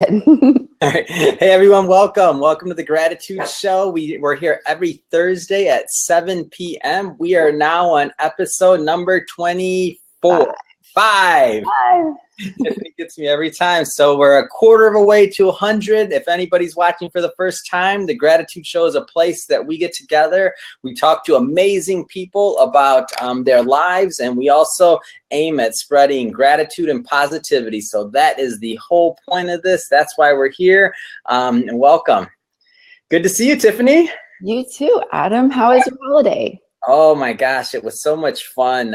All right. Hey everyone, welcome. Welcome to the Gratitude Show. We're here every Thursday at 7 p.m. We are now on episode number 24. Five. Tiffany gets me every time. So we're a quarter of a way to 100. If anybody's watching for the first time, the Gratitude Show is a place that we get together. We talk to amazing people about their lives, and we also aim at spreading gratitude and positivity. So that is the whole point of this. That's why we're here. And welcome. Good to see you, Tiffany. You too, Adam. How was your holiday? Oh my gosh, it was so much fun.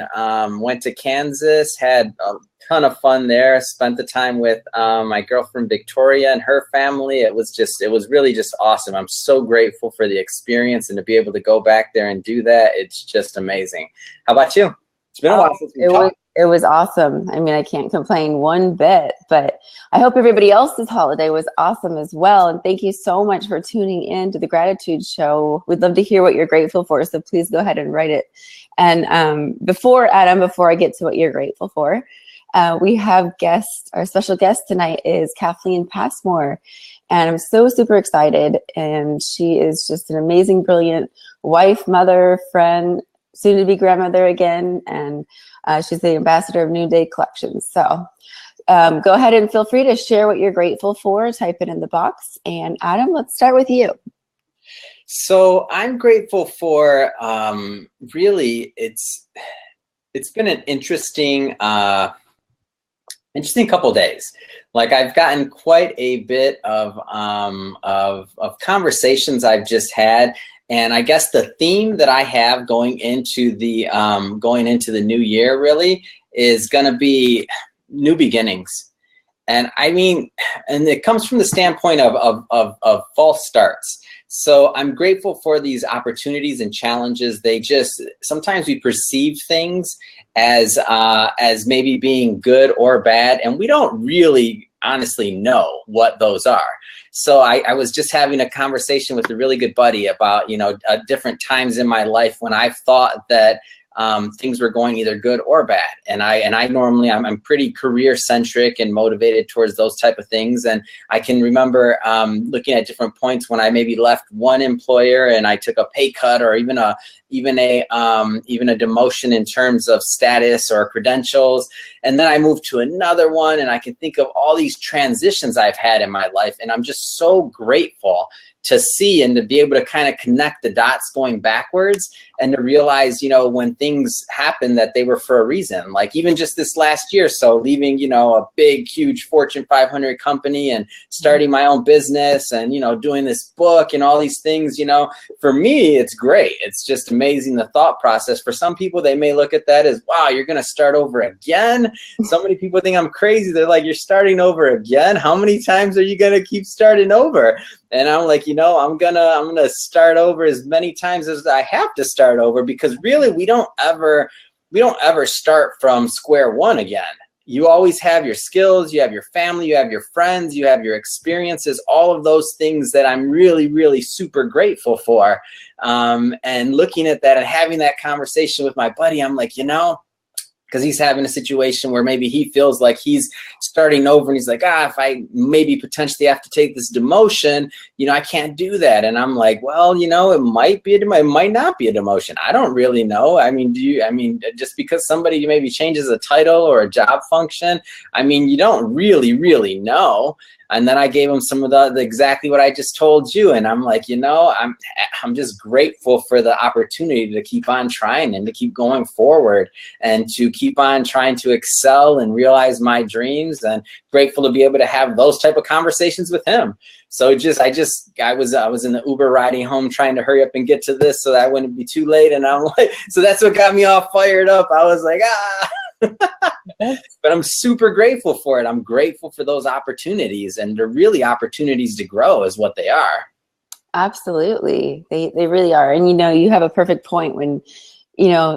Went to Kansas, had a ton of fun there. Spent the time with my girlfriend Victoria and her family. It was really just awesome. I'm so grateful for the experience and to be able to go back there and do that. It's just amazing. How about you? It's been a while since we talked. It was awesome. I mean, I can't complain one bit, but I hope everybody else's holiday was awesome as well. And thank you so much for tuning in to the Gratitude Show. We'd love to hear what you're grateful for, so please go ahead and write it. And before I get to what you're grateful for, we have our special guest tonight is Kathleen Passmore. And I'm so super excited. And she is just an amazing, brilliant wife, mother, friend, soon to be grandmother again. And she's the ambassador of New Day Collections. So go ahead and feel free to share what you're grateful for. Type it in the box. And Adam, let's start with you. So I'm grateful for really it's been an interesting couple of days. Like I've gotten quite a bit of conversations I've just had. And I guess the theme that I have going into the new year really is going to be new beginnings. And I mean, and it comes from the standpoint of false starts. So I'm grateful for these opportunities and challenges. Sometimes we perceive things as maybe being good or bad, and we don't really honestly know what those are. So I was just having a conversation with a really good buddy about, different times in my life when I've thought that things were going either good or bad. And I normally, I'm pretty career centric and motivated towards those type of things. And I can remember looking at different points when I maybe left one employer and I took a pay cut or even a demotion in terms of status or credentials. And then I moved to another one, and I can think of all these transitions I've had in my life. And I'm just so grateful to see and to be able to kind of connect the dots going backwards and to realize, when things happen that they were for a reason. Like even just this last year, so leaving, a big, huge Fortune 500 company and starting my own business and, doing this book and all these things, for me, it's great. It's just amazing, the thought process. For some people, they may look at that as, wow, you're going to start over again. So many people think I'm crazy. They're like, you're starting over again? How many times are you going to keep starting over? And I'm like, I'm gonna start over as many times as I have to start over, because really we don't ever start from square one again. You always have your skills, you have your family, you have your friends, you have your experiences, all of those things that I'm really, really super grateful for. And looking at that and having that conversation with my buddy, I'm like, because he's having a situation where maybe he feels like he's starting over and he's like, if I maybe potentially have to take this demotion, I can't do that. And I'm like, well, it might not be a demotion. I don't really know. I mean, just because somebody maybe changes a title or a job function, you don't really, really know. And then I gave him some of the exactly what I just told you. And I'm like, I'm just grateful for the opportunity to keep on trying and to keep going forward and to keep on trying to excel and realize my dreams, and grateful to be able to have those type of conversations with him. So I was in the Uber riding home trying to hurry up and get to this so that I wouldn't be too late. And I'm like, so that's what got me all fired up. I was like, But I'm super grateful for it. I'm grateful for those opportunities, and they're really opportunities to grow is what they are. Absolutely. They really are. And, you have a perfect point when,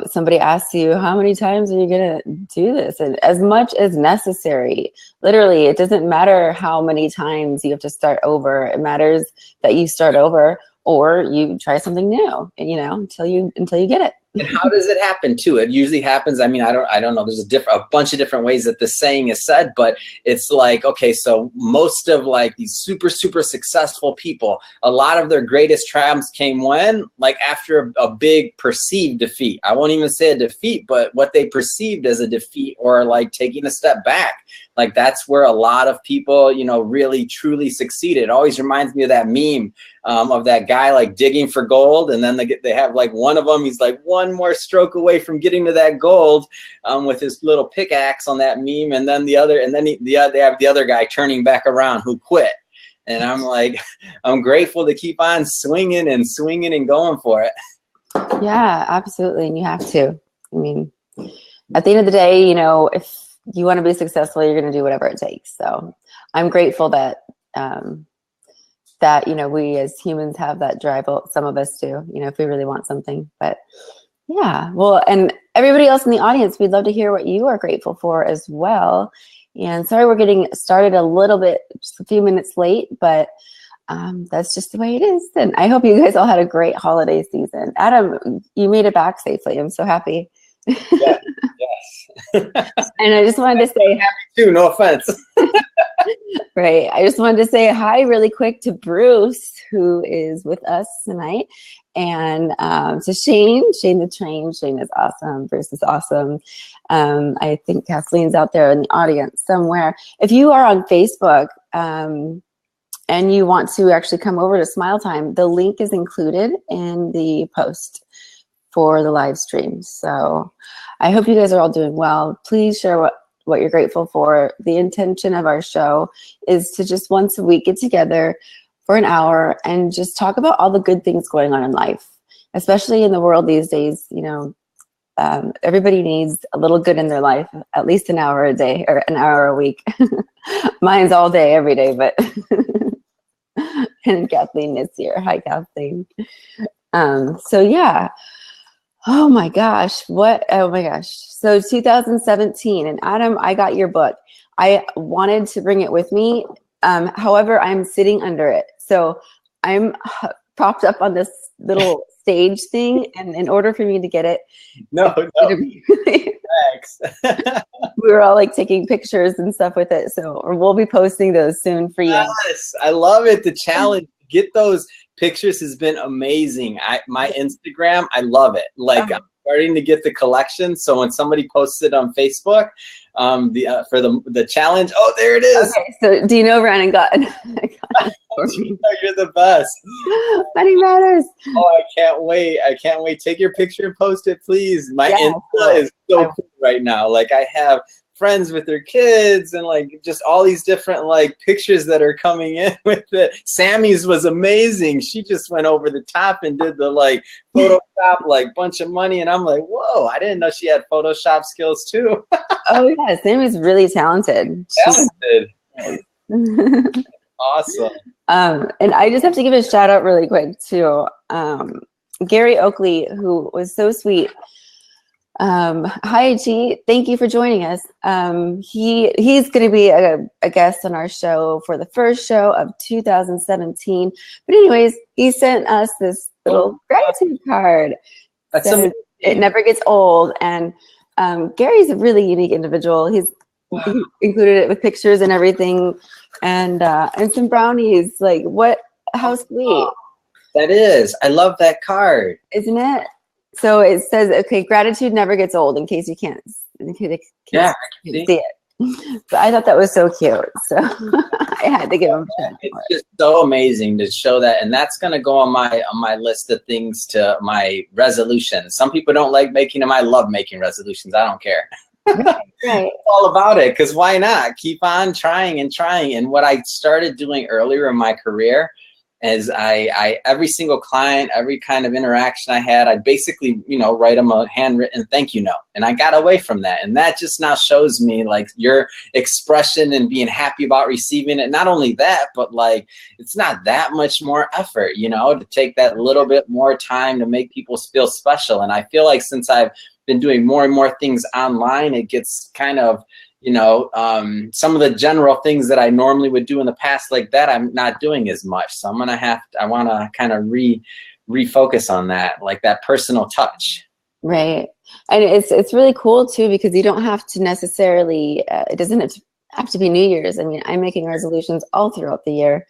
somebody asks you, how many times are you going to do this? And as much as necessary. Literally, it doesn't matter how many times you have to start over. It matters that you start over or you try something new, until you get it. And how does it happen too? It usually happens. I mean, I don't know. There's a bunch of different ways that the saying is said, but it's like, okay, so most of like these super, super successful people, a lot of their greatest triumphs came when, like after a big perceived defeat. I won't even say a defeat, but what they perceived as a defeat, or like taking a step back. Like that's where a lot of people, you know, really truly succeeded. It always reminds me of that meme of that guy like digging for gold, and then they have like one of them, he's like one more stroke away from getting to that gold with his little pickaxe on that meme, and then they have the other guy turning back around who quit. And I'm like, I'm grateful to keep on swinging and going for it. Yeah, absolutely. And you have to. I mean, at the end of the day, you know, if you want to be successful, you're going to do whatever it takes. So I'm grateful that, that, you know, we as humans have that drive. Some of us do, you know, if we really want something. But yeah, well, and everybody else in the audience, we'd love to hear what you are grateful for as well. And sorry, we're getting started a little bit, just a few minutes late, but that's just the way it is. And I hope you guys all had a great holiday season. Adam, you made it back safely. I'm so happy. Yeah, yes. And I just wanted to say, I'm happy too, no offense. Right. I just wanted to say hi really quick to Bruce, who is with us tonight, and to Shane the Train. Shane is awesome. Bruce is awesome. I think Kathleen's out there in the audience somewhere. If you are on Facebook and you want to actually come over to Smile Time, the link is included in the post for the live stream. So I hope you guys are all doing well. Please share what you're grateful for. The intention of our show is to just once a week get together for an hour and just talk about all the good things going on in life, especially in the world these days. You know, everybody needs a little good in their life, at least an hour a day or an hour a week. Mine's all day, every day, but and Kathleen is here. Hi, Kathleen. So yeah. Oh my gosh. Oh my gosh. So 2017, and Adam, I got your book. I wanted to bring it with me. However, I'm sitting under it. So I'm propped up on this little stage thing. And in order for me to get it, thanks. We were all like taking pictures and stuff with it. So we'll be posting those soon for you. Yes, I love it. The challenge, get those pictures has been amazing. My Instagram, I love it. Like I'm starting to get the collection. So when somebody posts it on Facebook, for the challenge, oh, there it is. Okay, so do you know Brandon got You're the best. Money matters. Oh, I can't wait. I can't wait. Take your picture and post it, please. My Insta is so cool right now. Like I have friends with their kids and like just all these different like pictures that are coming in with it. Sammy's was amazing. She just went over the top and did the like Photoshop like bunch of money, and I'm like, whoa, I didn't know she had Photoshop skills too. Oh yeah, Sammy's really talented. Awesome. And I just have to give a shout out really quick to Gary Oakley, who was so sweet. Hi G, thank you for joining us. He's going to be a guest on our show for the first show of 2017. But anyways, he sent us this little gratitude card. That's so it never gets old. And Gary's a really unique individual. He included it with pictures and everything, and some brownies. Like how sweet. That is. I love that card. Isn't it? So it says, okay, gratitude never gets old, in case you can't see it. But I thought that was so cute. So I had to give him a shout. It's just so amazing to show that. And that's going to go on my list of things to my resolutions. Some people don't like making them. I love making resolutions. I don't care. Right. It's all about it, because why not? Keep on trying and trying. And what I started doing earlier in my career is I every single client, every kind of interaction I had, I basically, write them a handwritten thank you note. And I got away from that. And that just now shows me like your expression and being happy about receiving it. Not only that, but like, it's not that much more effort, to take that little bit more time to make people feel special. And I feel like since I've been doing more and more things online, it gets kind of, some of the general things that I normally would do in the past like that, I'm not doing as much. So I want to kind of refocus on that, like that personal touch. Right. And it's really cool too, because you don't have to necessarily, it doesn't have to be New Year's. I mean, I'm making resolutions all throughout the year.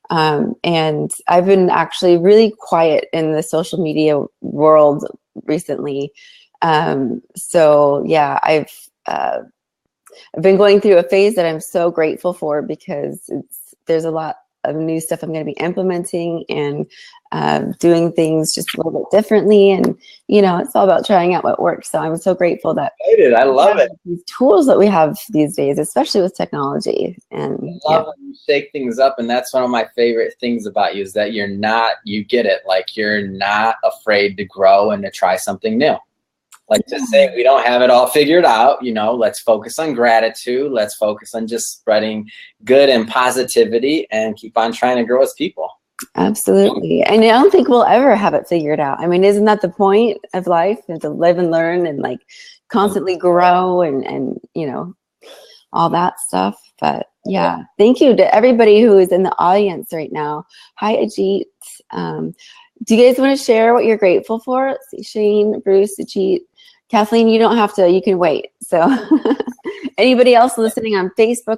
And I've been actually really quiet in the social media world recently. So yeah, I've been going through a phase that I'm so grateful for, because there's a lot of new stuff I'm going to be implementing, and doing things just a little bit differently. And, it's all about trying out what works. So I'm so grateful that I love it. these tools that we have these days, especially with technology. And I love when you shake things up. And that's one of my favorite things about you, is that you get it. Like, you're not afraid to grow and to try something new. Like, to say we don't have it all figured out, let's focus on gratitude. Let's focus on just spreading good and positivity, and keep on trying to grow as people. Absolutely. And I don't think we'll ever have it figured out. I mean, isn't that the point of life? And to live and learn, and like constantly grow, and all that stuff. But yeah, thank you to everybody who is in the audience right now. Hi, Ajit. Do you guys want to share what you're grateful for? Let's see, Shane, Bruce, Ajit. Kathleen, you don't have to, you can wait. So anybody else listening on Facebook,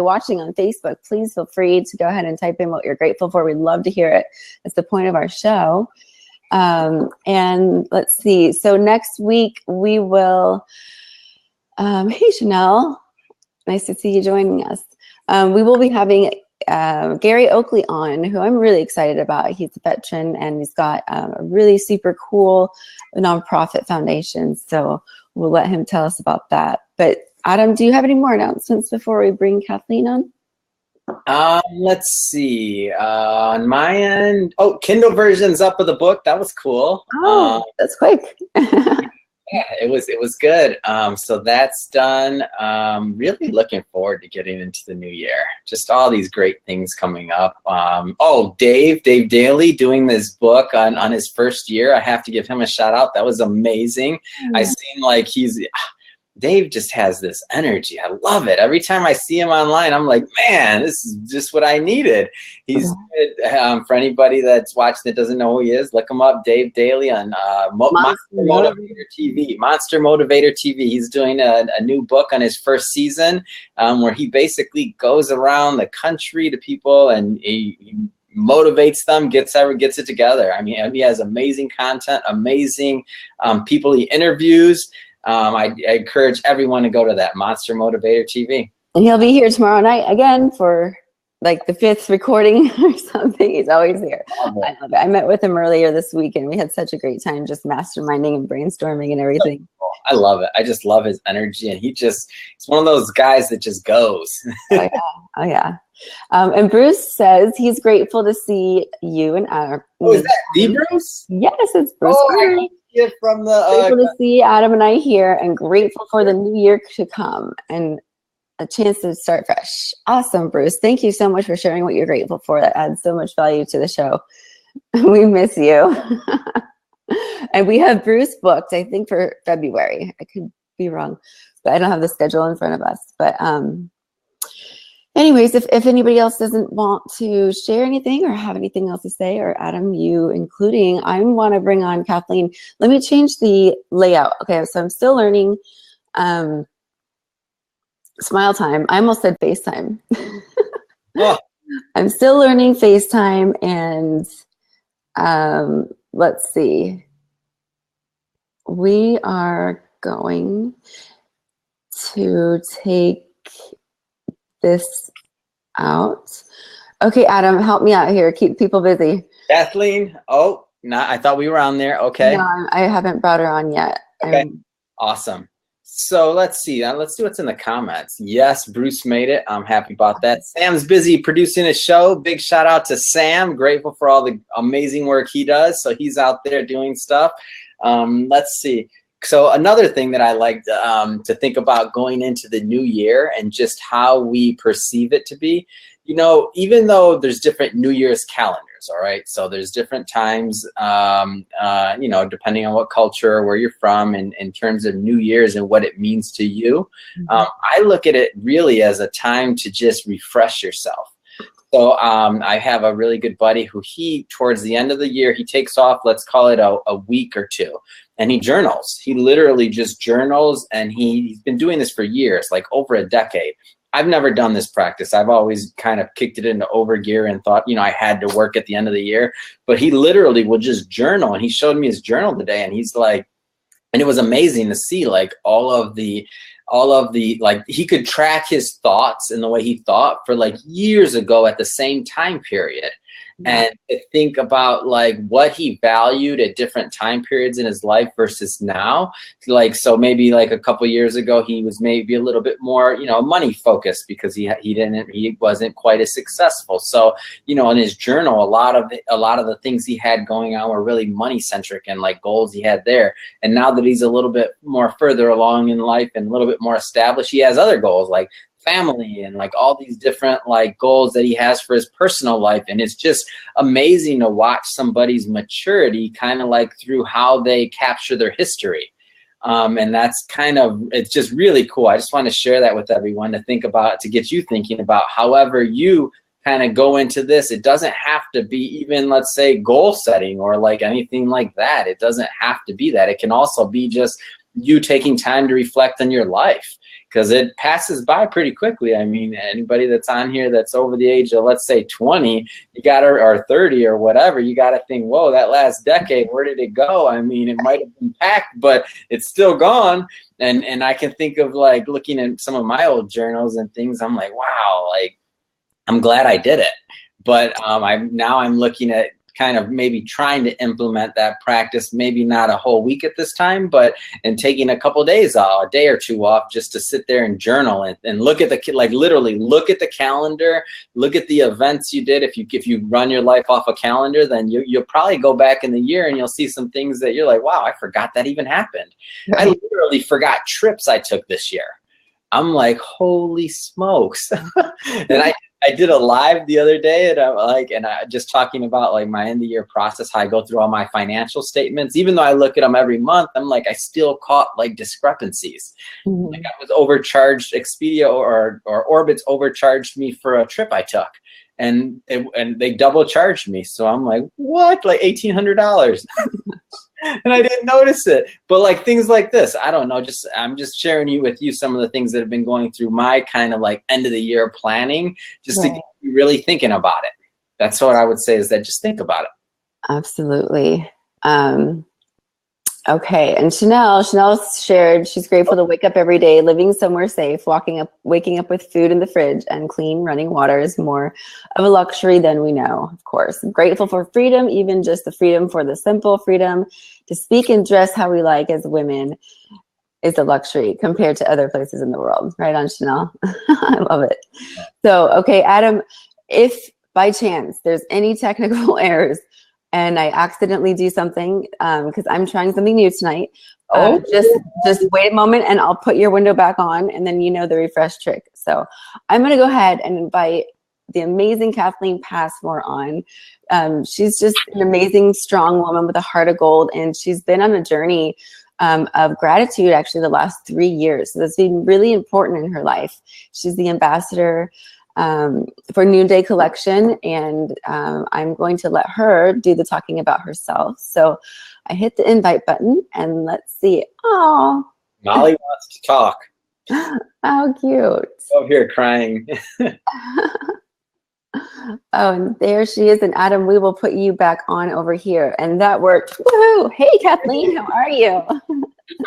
watching on Facebook, please feel free to go ahead and type in what you're grateful for. We'd love to hear it. That's the point of our show. And let's see. So next week we will, hey, Chanel, nice to see you joining us. We will be having Gary Oakley on, who I'm really excited about. He's a veteran, and he's got a really super cool nonprofit foundation. So we'll let him tell us about that. But Adam, do you have any more announcements before we bring Kathleen on? Let's see. On my end, Kindle version's up of the book. That was cool. Oh, that's quick. Yeah, it was good. So that's done. Really looking forward to getting into the new year. Just all these great things coming up. Dave Daly doing this book on his first year. I have to give him a shout out. That was amazing. I seem like Dave just has this energy. I love it. Every time I see him online, I'm like, man, this is just what I needed. He's good. For anybody that's watching that doesn't know who he is, look him up, Dave Daly on Monster Motivator TV. Monster Motivator TV. He's doing a new book on his first season, where he basically goes around the country to people, and he motivates them, gets it together. I mean, he has amazing content, amazing people he interviews. I encourage everyone to go to that, Monster Motivator TV. And he'll be here tomorrow night again for like the 5th recording or something. He's always here. I love it. I met with him earlier this week, and we had such a great time just masterminding and brainstorming and everything. I love it. I just love his energy, and he's one of those guys that just goes. Oh yeah. And Bruce says he's grateful to see you and Adam. Oh, is that the Bruce? Yes, it's Bruce. From the grateful to see Adam and I here, and grateful for the new year to come and a chance to start fresh. Awesome, Bruce. Thank you so much for sharing what you're grateful for. That adds so much value to the show. We miss you. And we have Bruce booked, I think, for February. I could be wrong, but I don't have the schedule in front of us. But anyways, if anybody else doesn't want to share anything or have anything else to say, or Adam, you including, I want to bring on Kathleen. Let me change the layout. Okay, so I'm still learning Smile Time. I almost said FaceTime. Oh. I'm still learning FaceTime, and let's see. We are going to take this out. Okay, Adam, help me out here. Keep people busy. Kathleen. Oh, no, I thought we were on there. Okay. No, I haven't brought her on yet. Okay. Awesome. So let's see. Let's see what's in the comments. Yes, Bruce made it. I'm happy about that. Sam's busy producing a show. Big shout out to Sam. Grateful for all the amazing work he does. So he's out there doing stuff. Let's see. So another thing that I like to think about going into the new year, and just how we perceive it to be, even though there's different New Year's calendars, all right? So there's different times, depending on what culture or where you're from, and in terms of New Year's and what it means to you. I look at it really as a time to just refresh yourself. So I have a really good buddy who towards the end of the year, he takes off, let's call it a week or two, and he journals. He literally just journals, and he's been doing this for years, like over a decade. I've never done this practice. I've always kind of kicked it into overgear and thought, I had to work at the end of the year. But he literally will just journal, and he showed me his journal today, and he's like, and it was amazing to see like all of the like he could track his thoughts and the way he thought for like years ago at the same time period. And to think about like what he valued at different time periods in his life versus now. Like, so maybe like a couple years ago, he was maybe a little bit more, money focused because he wasn't quite as successful. So, in his journal, a lot of the things he had going on were really money centric and like goals he had there. And now that he's a little bit more further along in life and a little bit more established, he has other goals like family and like all these different like goals that he has for his personal life. And it's just amazing to watch somebody's maturity kind of like through how they capture their history. And that's it's just really cool. I just want to share that with everyone to think about, to get you thinking about however you kind of go into this. It doesn't have to be even, let's say, goal setting or like anything like that. It doesn't have to be that. It can also be just you taking time to reflect on your life, because it passes by pretty quickly. I mean, anybody that's on here that's over the age of, let's say, 20, or 30 or whatever, you got to think, whoa, that last decade, where did it go? I mean, it might have been packed, but it's still gone. And I can think of like looking at some of my old journals and things, I'm like, wow, like I'm glad I did it. But I'm looking at kind of maybe trying to implement that practice, maybe not a whole week at this time, and taking a couple of days off, a day or two off, just to sit there and journal and look at literally look at the calendar, look at the events you did. If you run your life off a calendar, then you'll probably go back in the year and you'll see some things that you're like, wow, I forgot that even happened. I literally forgot trips I took this year. I'm like, holy smokes. And I did a live the other day, and I just talking about like my end of year process, how I go through all my financial statements. Even though I look at them every month, I'm like, I still caught like discrepancies. Mm-hmm. Like I was overcharged. Expedia or Orbitz overcharged me for a trip I took, and they double charged me. So I'm like, what? Like $1,800. And I didn't notice it. But like things like this, I don't know, I'm just sharing with you some of the things that have been going through my kind of like end of the year planning, just to get you really thinking about it. That's what I would say, is that just think about it. Absolutely. Okay. And Chanel shared she's grateful to wake up every day, living somewhere safe, waking up with food in the fridge and clean running water is more of a luxury than we know, of course. I'm grateful for freedom, even just the freedom for the simple freedom to speak and dress how we like as women is a luxury compared to other places in the world. Right on, Chanel? I love it. So, okay, Adam, if by chance there's any technical errors and I accidentally do something, because I'm trying something new tonight, just wait a moment and I'll put your window back on, and then the refresh trick. So I'm gonna go ahead and invite the amazing Kathleen Passmore on. She's just an amazing, strong woman with a heart of gold, and she's been on a journey of gratitude actually the last 3 years. So that's been really important in her life. She's the ambassador for Noonday Collection, and I'm going to let her do the talking about herself. So I hit the invite button, and let's see. Oh, Molly wants to talk. How cute. Over here crying. Oh, and there she is. And Adam, we will put you back on over here. And that worked. Woohoo! Hey, Kathleen, how are you?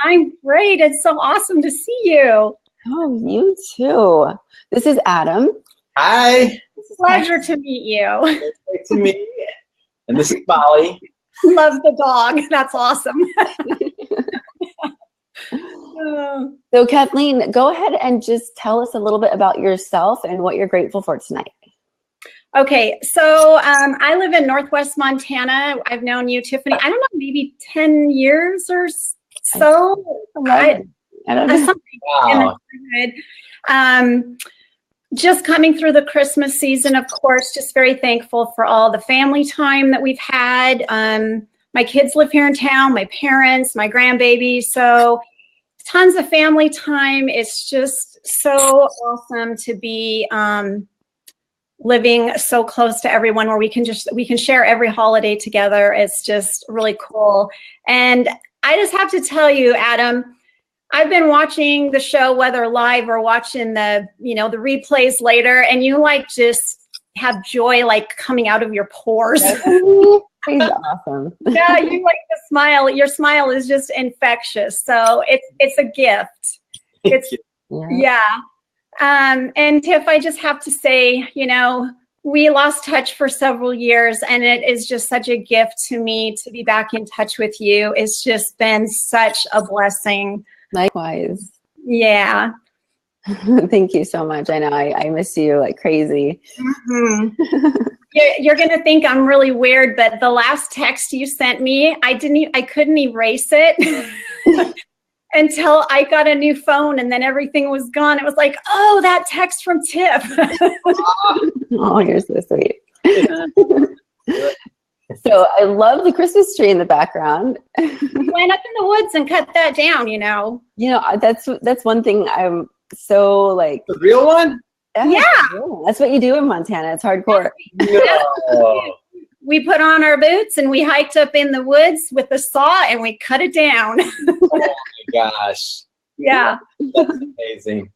I'm great. It's so awesome to see you. Oh, you too. This is Adam. Hi. It's a pleasure to meet you. It's great to meet you. And this is Molly. Love the dog. That's awesome. So Kathleen, go ahead and just tell us a little bit about yourself and what you're grateful for tonight. Okay, so I live in Northwest Montana. I've known you, Tiffany, I don't know, maybe 10 years or so. I don't know. Wow. Just coming through the Christmas season, of course, just very thankful for all the family time that we've had. My kids live here in town, my parents, my grandbaby. So tons of family time. It's just so awesome to be living so close to everyone where we can share every holiday together. It's just really cool. And I just have to tell you, Adam, I've been watching the show, whether live or watching the replays later, and you like just have joy like coming out of your pores. He's awesome. Yeah, you like to smile. Your smile is just infectious. So it's a gift. It's yeah. And Tiff, I just have to say, we lost touch for several years, and it is just such a gift to me to be back in touch with you. It's just been such a blessing. Likewise. Yeah. Thank you so much. I know I miss you like crazy. Mm-hmm. You're going to think I'm really weird, but the last text you sent me, I couldn't erase it until I got a new phone, and then everything was gone. It was like, oh, that text from Tiff. Oh, you're so sweet. So I love the Christmas tree in the background. We went up in the woods and cut that down, That's one thing I'm so like. The real one? Yeah. That's what you do in Montana. It's hardcore. No. We put on our boots and we hiked up in the woods with a saw and we cut it down. Oh my gosh. Yeah. That's amazing.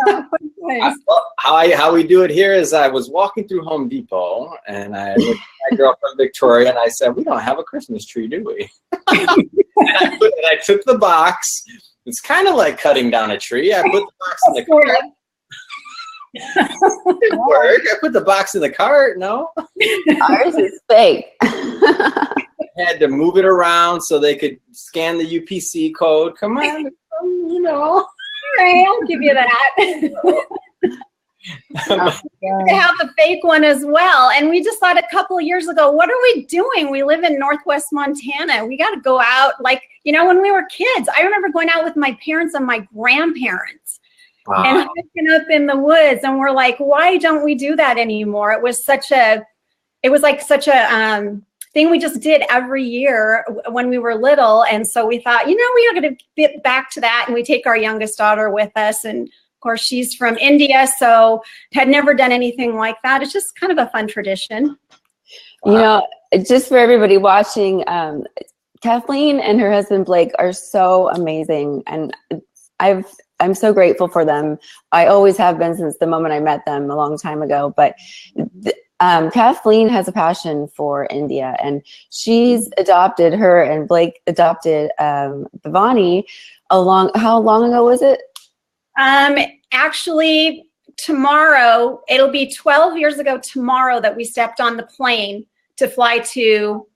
Yeah. Nice. How we do it here is I was walking through Home Depot and I looked at my girlfriend Victoria and I said, we don't have a Christmas tree, do we? and I took the box. It's kind of like cutting down a tree. I put the box in the cart. It didn't work. I put the box in the cart. No. Ours is fake. Had to move it around so they could scan the UPC code. Come on, All right, I'll give you that. To have the fake one as well. And we just thought a couple of years ago, what are we doing? We live in Northwest Montana. We got to go out. Like, when we were kids, I remember going out with my parents and my grandparents. Wow. And hiking up in the woods, and we're like, why don't we do that anymore? It was such a thing we just did every year when we were little, and so we thought, we are going to get back to that, and we take our youngest daughter with us, and of course she's from India, so had never done anything like that. It's just kind of a fun tradition. Wow. Just for everybody watching, Kathleen and her husband Blake are so amazing, and I'm so grateful for them. I always have been since the moment I met them a long time ago. But Kathleen has a passion for India, and she's adopted her, and Blake adopted Bhavani how long ago was it? Actually, tomorrow, it'll be 12 years ago tomorrow that we stepped on the plane to fly to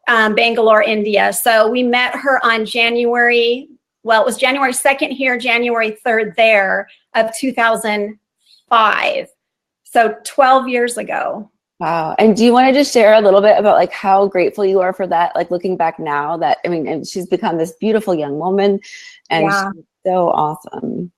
Bangalore, India. So we met her on it was January 2nd here, January 3rd there of 2005. So 12 years ago. Wow. And do you want to just share a little bit about like how grateful you are for that? Like looking back now and she's become this beautiful young woman, and she's so awesome.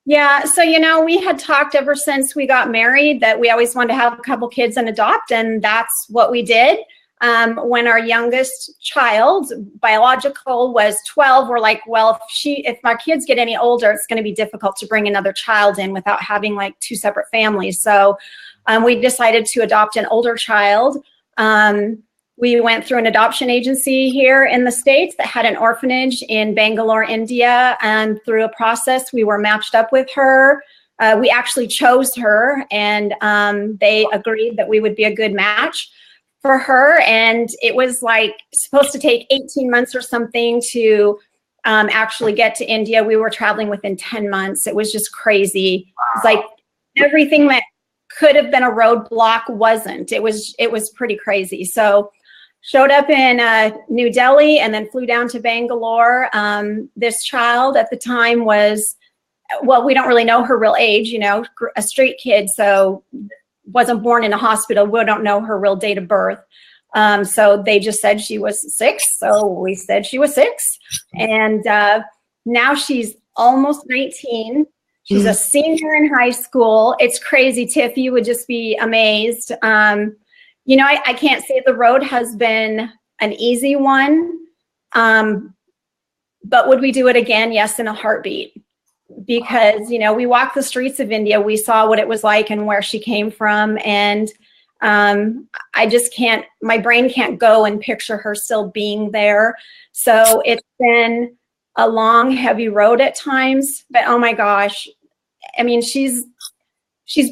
Yeah. So, we had talked ever since we got married that we always wanted to have a couple kids and adopt. And that's what we did. When our youngest child, biological, was 12, we're like, well, if my kids get any older, it's going to be difficult to bring another child in without having like two separate families. So we decided to adopt an older child. We went through an adoption agency here in the States that had an orphanage in Bangalore, India. And through a process, we were matched up with her. We actually chose her, and they agreed that we would be a good match for her. And it was like supposed to take 18 months or something to actually get to India. We were traveling within 10 months. It was just crazy. It's like everything that could have been a roadblock wasn't. It was pretty crazy. So showed up in New Delhi and then flew down to Bangalore. This child at the time was, we don't really know her real age, a street kid. So wasn't born in a hospital. We don't know her real date of birth. So they just said she was 6. So we said she was 6. And now she's almost 19. She's a senior in high school. It's crazy, Tiff. You would just be amazed. I can't say the road has been an easy one. But would we do it again? Yes, in a heartbeat. because, you know, we walked the streets of India, we saw what it was like and where she came from. And I just can't, my brain can't go and picture her still being there. So it's been a long, heavy road at times, but oh my gosh, I mean, she's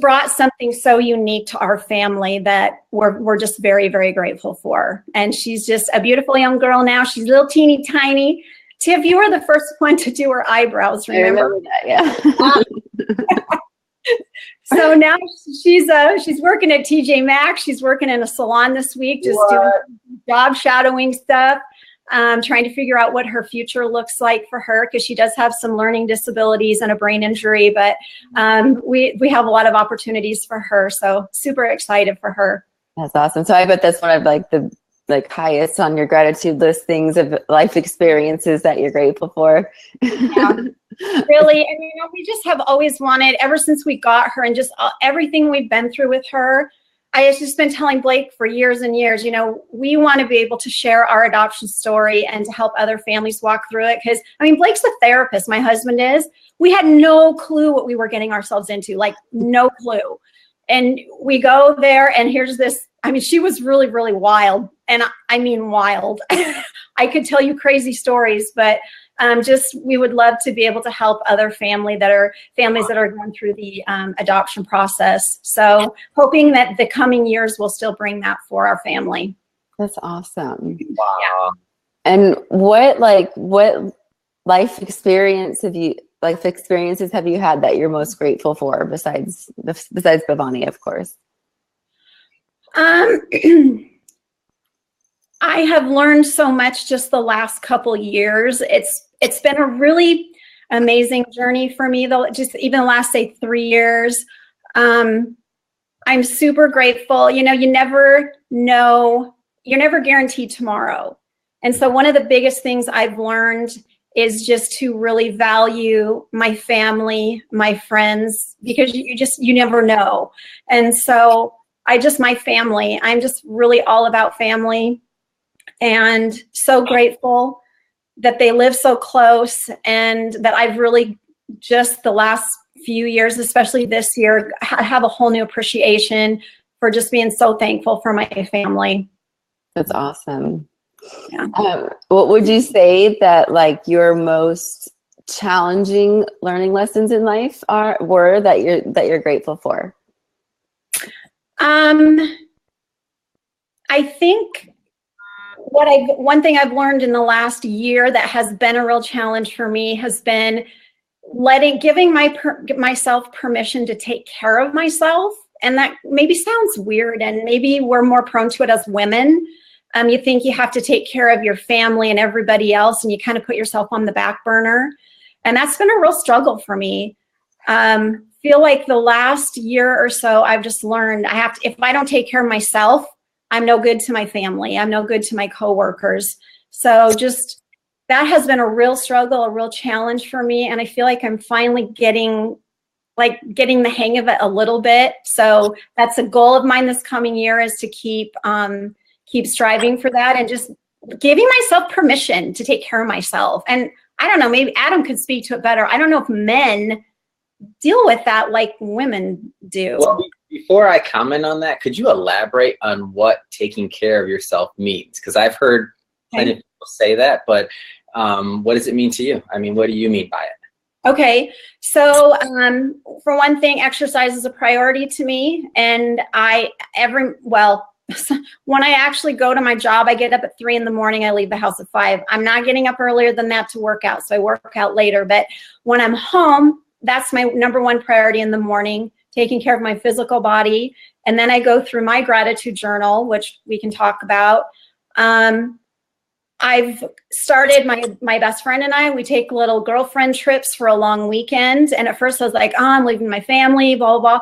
brought something so unique to our family that we're just very, very grateful for. And she's just a beautiful young girl now. She's a little teeny tiny. Tiff, you were the first one to do her eyebrows, remember? I remember that, yeah. So now she's working at TJ Maxx. She's working in a salon this week, just doing job shadowing stuff, trying to figure out what her future looks like for her, because she does have some learning disabilities and a brain injury, but we have a lot of opportunities for her. So super excited for her. That's awesome. So I bet that's one of like the highest on your gratitude list things of life experiences that you're grateful for. Yeah, really. And you know, we just have always wanted, ever since we got her and just everything we've been through with her, I have just been telling Blake for years and years, you know, we want to be able to share our adoption story and to help other families walk through it. Because, I mean, Blake's a therapist, my husband is. We had no clue what we were getting ourselves into, like no clue. And we go there and here's this, I mean, she was really, really wild. And I mean, wild. I could tell you crazy stories, but just we would love to be able to help other families that are going through the adoption process. So hoping that the coming years will still bring that for our family. That's awesome. Wow. Yeah. And what life experiences have you had that you're most grateful for besides Bhavani, of course? I have learned so much just the last couple years. It's been a really amazing journey for me, though. Just even the last, say, 3 years. I'm super grateful. You know, you never know, you're never guaranteed tomorrow. And so one of the biggest things I've learned is just to really value my family, my friends, because you never know. And so my family, I'm just really all about family, and so grateful that they live so close, and that I've really just the last few years, especially this year, have a whole new appreciation for just being so thankful for my family. That's awesome. Yeah. What would you say that like your most challenging learning lessons in life were that you're grateful for? I think one thing I've learned in the last year that has been a real challenge for me has been giving myself permission to take care of myself. And that maybe sounds weird, and maybe we're more prone to it as women. You think you have to take care of your family and everybody else, and you kind of put yourself on the back burner. And that's been a real struggle for me. Feel like the last year or so, I've just learned if I don't take care of myself, I'm no good to my family. I'm no good to my coworkers. So just that has been a real struggle, a real challenge for me. And I feel like I'm finally getting the hang of it a little bit. So that's a goal of mine this coming year, is to keep striving for that and just giving myself permission to take care of myself. And I don't know, maybe Adam could speak to it better. I don't know if men deal with that like women do. Well, before I comment on that, could you elaborate on what taking care of yourself means? Because I've heard plenty of people say that, but what does it mean to you? I mean, what do you mean by it? Okay, so for one thing, exercise is a priority to me, and when I actually go to my job, I get up at 3 a.m. I leave the house at 5. I'm not getting up earlier than that to work out, so I work out later. But when I'm home, that's my number one priority in the morning, taking care of my physical body. And then I go through my gratitude journal, which we can talk about. I've started, my best friend and I, we take little girlfriend trips for a long weekend. And at first I was like, oh, I'm leaving my family, blah, blah, blah.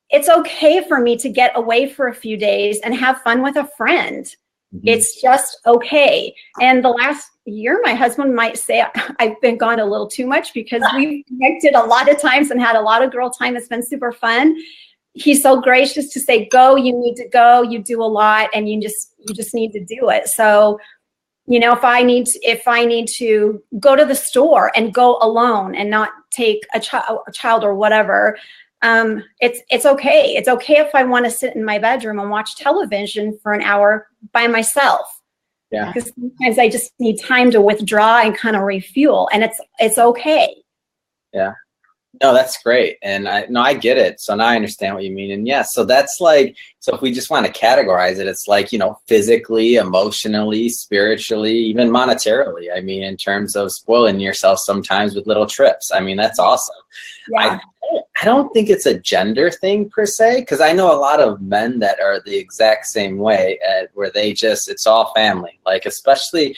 It's okay for me to get away for a few days and have fun with a friend. Mm-hmm. It's just okay. And the last year, my husband might say I've been gone a little too much, because we've connected a lot of times and had a lot of girl time. It's been super fun. He's so gracious to say, go, you need to go, you do a lot, and you just need to do it. So You know, if I need to go to the store and go alone and not take a child or whatever, it's okay. It's okay if I want to sit in my bedroom and watch television for an hour by myself. Yeah. Because sometimes I just need time to withdraw and kind of refuel, and it's okay. Yeah. No, that's great. And I get it. So now I understand what you mean. And yeah, so that's like, so if we just want to categorize it, it's like, you know, physically, emotionally, spiritually, even monetarily. I mean, in terms of spoiling yourself sometimes with little trips. I mean, that's awesome. Yeah. I don't think it's a gender thing per se, because I know a lot of men that are the exact same way, where they just, it's all family. Like, especially,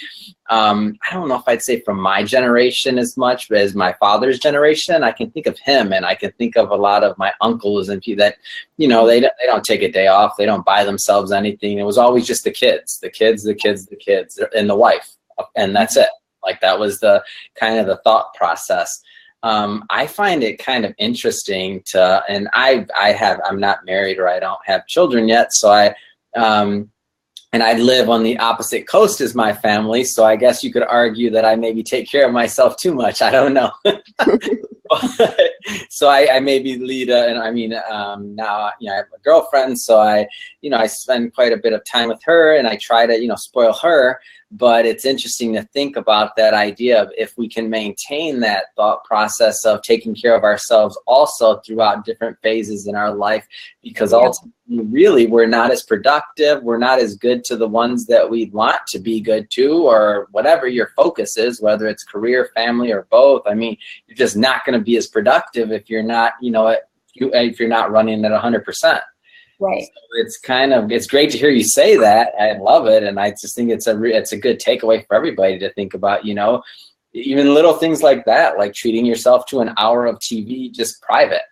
I don't know if I'd say from my generation as much as my father's generation. I can think of him, and I can think of a lot of my uncles and people that, you know, they don't take a day off. They don't buy themselves anything. It was always just the kids, and the wife, and that's it. Like, that was the kind of the thought process. I find it kind of interesting to, and I'm not married, or I don't have children yet. So and I live on the opposite coast as my family. So I guess you could argue that I maybe take care of myself too much. I don't know. So I maybe lead and I mean, now, you know, I have a girlfriend, so I spend quite a bit of time with her, and I try to, you know, spoil her. But it's interesting to think about that idea of if we can maintain that thought process of taking care of ourselves also throughout different phases in our life, because ultimately, really, we're not as productive, we're not as good to the ones that we want to be good to, or whatever your focus is, whether it's career, family, or both. I mean, you're just not going to be as productive if you're not, you know, if you're not running at 100%. Right. So it's great to hear you say that. I love it. And I just think it's a good takeaway for everybody to think about, you know, even little things like that, like treating yourself to an hour of TV, just private.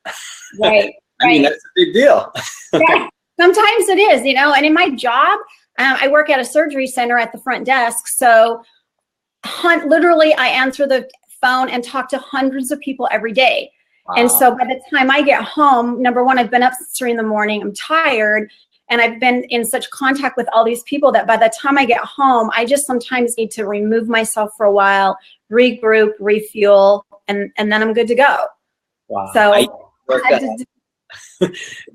Right. I mean, that's a big deal. Yeah. Sometimes it is, you know, and in my job, I work at a surgery center at the front desk. So literally I answer the phone and talk to hundreds of people every day. Wow. And so by the time I get home, number one, I've been up since 3 a.m. I'm tired, and I've been in such contact with all these people that by the time I get home, I just sometimes need to remove myself for a while, regroup, refuel, and then I'm good to go. Wow. So I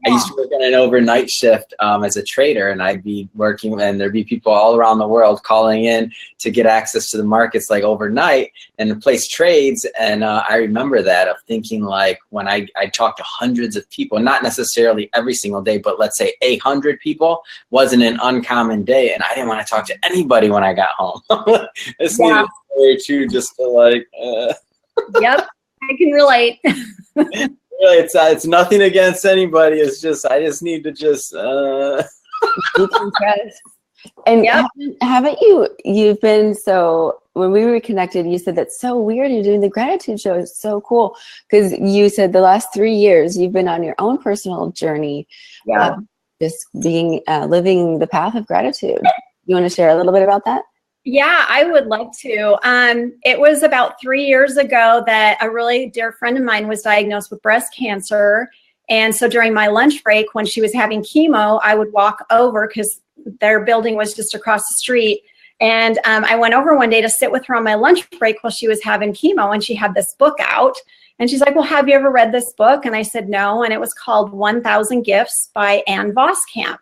used to work on an overnight shift as a trader, and I'd be working, and there'd be people all around the world calling in to get access to the markets like overnight and to place trades. And I remember that of thinking, like, when I talked to hundreds of people, not necessarily every single day, but let's say 800 people wasn't an uncommon day, and I didn't want to talk to anybody when I got home. It's way too just to like. Yep, I can relate. Really, it's nothing against anybody. It's just I just need to just decompress. And haven't you've been, so when we were connected, you said that's so weird you're doing the gratitude show. It's so cool, because you said the last 3 years you've been on your own personal journey, just being living the path of gratitude. You want to share a little bit about that? Yeah, I would love to. It was about 3 years ago that a really dear friend of mine was diagnosed with breast cancer. And so during my lunch break, when she was having chemo, I would walk over, because their building was just across the street. And I went over one day to sit with her on my lunch break while she was having chemo, and she had this book out. And she's like, well, have you ever read this book? And I said, no. And it was called 1,000 Gifts by Ann Voskamp.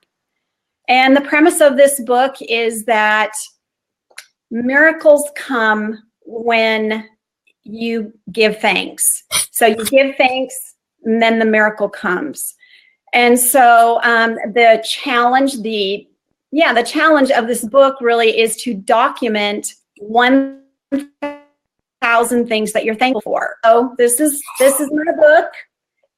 And the premise of this book is that miracles come when you give thanks. So you give thanks, and then the miracle comes. And so the challenge of this book really is to document 1,000 things that you're thankful for. So this is my book.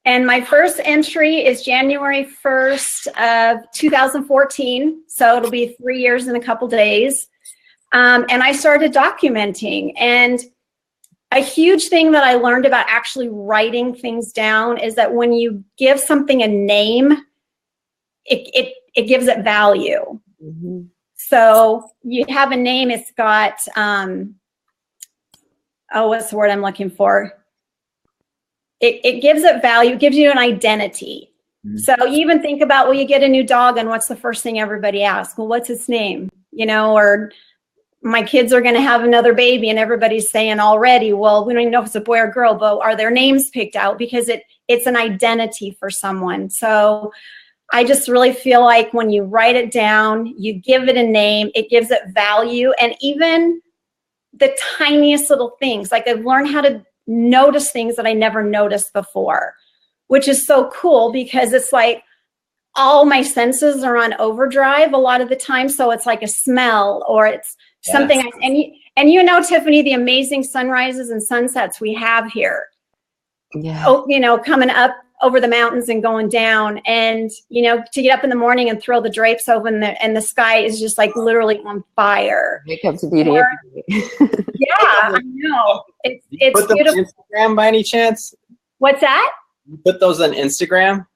And my first entry is January 1st of 2014. So it'll be 3 years in a couple days. And I started documenting. And a huge thing that I learned about actually writing things down is that when you give something a name, it gives it value. Mm-hmm. So you have a name, it's got, what's the word I'm looking for? It gives it value, gives you an identity. Mm-hmm. So you even think about, well, you get a new dog, and what's the first thing everybody asks? Well, what's its name? You know, or my kids are going to have another baby, and everybody's saying already, well, we don't even know if it's a boy or girl, but are their names picked out? Because it's an identity for someone. So I just really feel like when you write it down, you give it a name, it gives it value. And even the tiniest little things, like I've learned how to notice things that I never noticed before, which is so cool, because it's like all my senses are on overdrive a lot of the time. So it's like a smell, or it's something. And you know, Tiffany, the amazing sunrises and sunsets we have here. Yeah. Oh, you know, coming up over the mountains and going down, and you know, to get up in the morning and throw the drapes open and the sky is just like literally on fire. Wake up to beauty. Yeah, I know. It's put those beautiful. on Instagram by any chance? What's that? You put those on Instagram?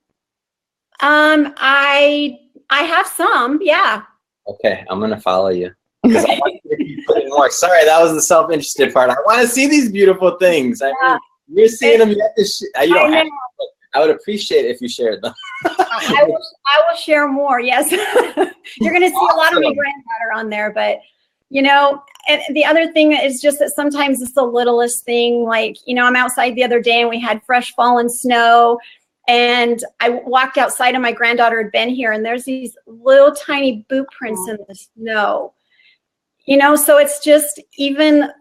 I have some, yeah. Okay, I'm gonna follow you. Because I want you to keep putting more. Sorry, that was the self-interested part. I want to see these beautiful things. I mean, you're seeing them. You have to you don't have to, but I would appreciate it if you shared them. I will share more. Yes, you're going to see a lot of my granddaughter on there. But you know, and the other thing is just that sometimes it's the littlest thing. Like, you know, I'm outside the other day and we had fresh fallen snow. And I walked outside and my granddaughter had been here, and there's these little tiny boot prints in the snow. You know, so it's just even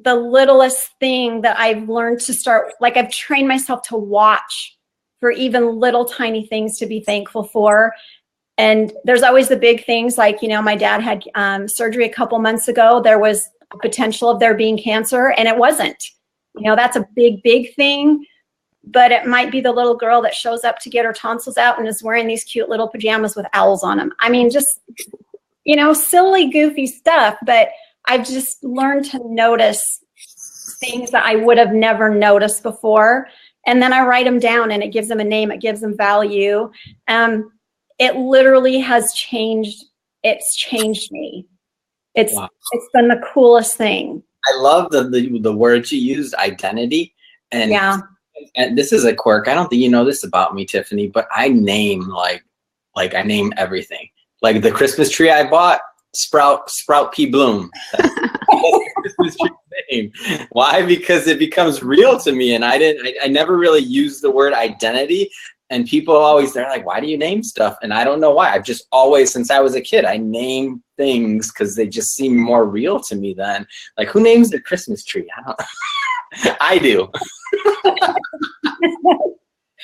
the littlest thing that I've learned to start, like I've trained myself to watch for even little tiny things to be thankful for. And there's always the big things, like, you know, my dad had surgery a couple months ago. There was a potential of there being cancer, and it wasn't. You know, that's a big, big thing. But it might be the little girl that shows up to get her tonsils out and is wearing these cute little pajamas with owls on them. I mean, just, you know, silly, goofy stuff. But I've just learned to notice things that I would have never noticed before. And then I write them down, and it gives them a name. It gives them value. It literally has changed. It's changed me. It's been the coolest thing. I love the words you used, identity. And yeah. And this is a quirk. I don't think you know this about me, Tiffany, but I name like I name everything. Like the Christmas tree I bought, Sprout P. Bloom. That's the Christmas tree name. Why? Because it becomes real to me, and I never really used the word identity. And people always, they're like, why do you name stuff? And I don't know why. I've just always, since I was a kid, I name things because they just seem more real to me then. Like, who names their Christmas tree? I don't. I do.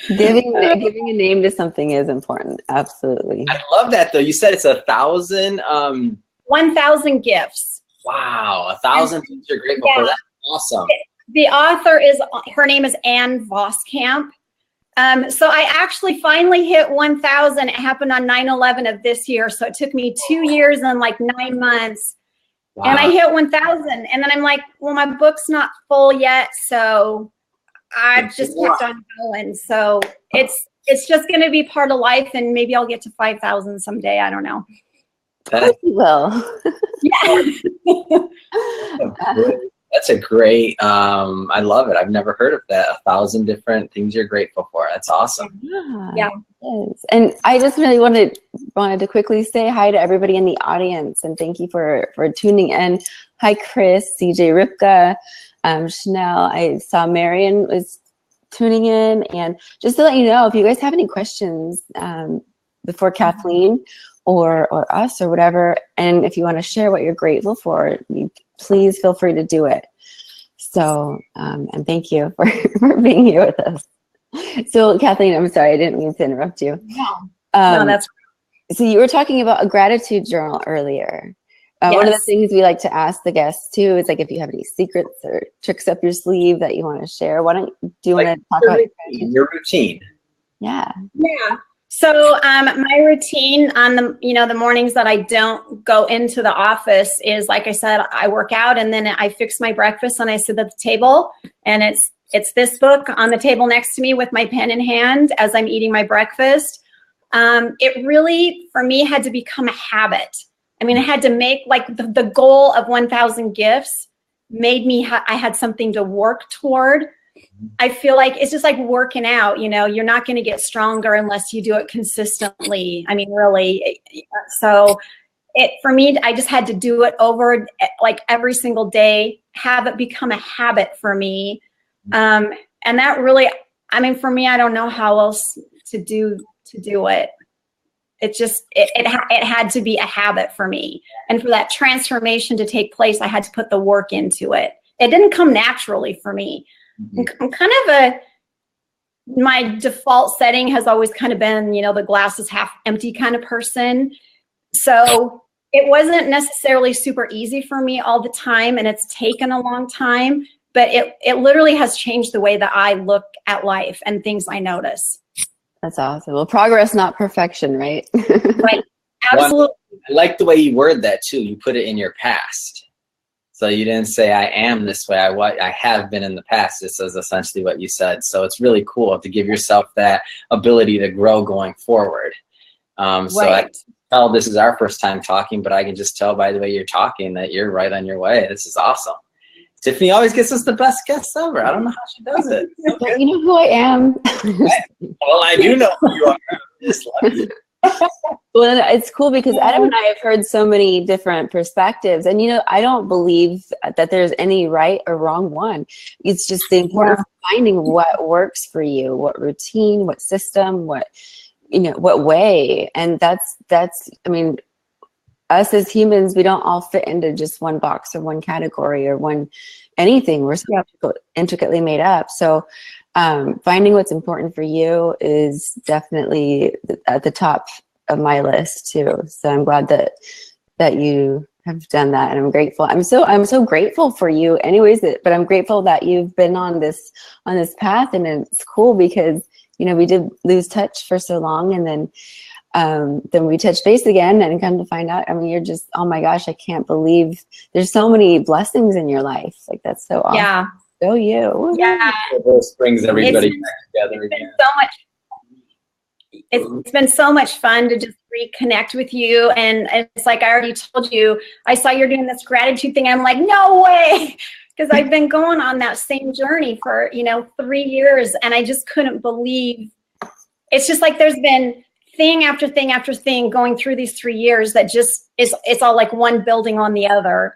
Giving a name to something is important. Absolutely. I love that though. You said it's 1,000. 1,000 gifts. Wow, 1,000 things you're grateful for. That's awesome. The author her name is Anne Voskamp. So I actually finally hit 1,000. It happened on 9/11 of this year. So it took me 2 years and like 9 months. Wow. And I hit 1,000. And then I'm like, well, my book's not full yet. So I just kept on going. So it's just going to be part of life. And maybe I'll get to 5,000 someday. I don't know. You will. Yeah. That's a great, I love it. I've never heard of that. 1,000 different things you're grateful for. That's awesome. Yeah. And I just really wanted to quickly say hi to everybody in the audience and thank you for tuning in. Hi, Chris, CJ, Ripka, Chanel. I saw Marion was tuning in. And just to let you know, if you guys have any questions before Kathleen or us or whatever, and if you want to share what you're grateful for, please feel free to do it. So, and thank you for being here with us. So, Kathleen, I'm sorry, I didn't mean to interrupt you. No, that's so you were talking about a gratitude journal earlier. Yes. One of the things we like to ask the guests too is like if you have any secrets or tricks up your sleeve that you want to share. Do you want to talk about your routine? Yeah. Yeah. So my routine on the mornings that I don't go into the office is, like I said, I work out and then I fix my breakfast and I sit at the table, and it's this book on the table next to me with my pen in hand as I'm eating my breakfast. It really, for me, had to become a habit. I mean, I had to make like the goal of 1,000 gifts made me, I had something to work toward. I feel like it's just like working out, you're not going to get stronger unless you do it consistently. I mean, really. So for me, I just had to do it over like every single day, have it become a habit for me. And that really, I mean, for me, I don't know how else to do it. It just, it had to be a habit for me. And for that transformation to take place, I had to put the work into it. It didn't come naturally for me. I'm kind of my default setting has always kind of been, you know, the glass is half empty kind of person. So it wasn't necessarily super easy for me all the time, and it's taken a long time, but it literally has changed the way that I look at life and things I notice. That's awesome. Well, progress, not perfection, right? Right. Absolutely. I like the way you word that too. You put it in your past. So you didn't say I am this way. I have been in the past. This is essentially what you said. So it's really cool to give yourself that ability to grow going forward. So I can tell this is our first time talking, but I can just tell by the way you're talking that you're right on your way. This is awesome. Tiffany always gets us the best guests ever. I don't know how she does it. But you know who I am. Well, I do know who you are. I just love you. Well, it's cool because Adam and I have heard so many different perspectives, and you know, I don't believe that there's any right or wrong one. It's just the importance of finding what works for you, what routine, what system, what, you know, what way. And that's I mean, us as humans, we don't all fit into just one box or one category or one anything. We're so intricately made up. So finding what's important for you is definitely at the top of my list too. So I'm glad that you have done that, and I'm grateful. I'm so grateful for you anyways, but I'm grateful that you've been on this path, and it's cool because, you know, we did lose touch for so long, and then we touched base again, and come to find out, I mean, you're just, oh my gosh, I can't believe there's so many blessings in your life. Like, that's so awesome. Yeah. Go you. Yeah. This brings everybody back together again. It's been so much fun to just reconnect with you. And it's like I already told you, I saw you're doing this gratitude thing. I'm like, no way. Because I've been going on that same journey for, you know, 3 years. And I just couldn't believe, it's just like there's been thing after thing after thing going through these 3 years that just it's all like one building on the other.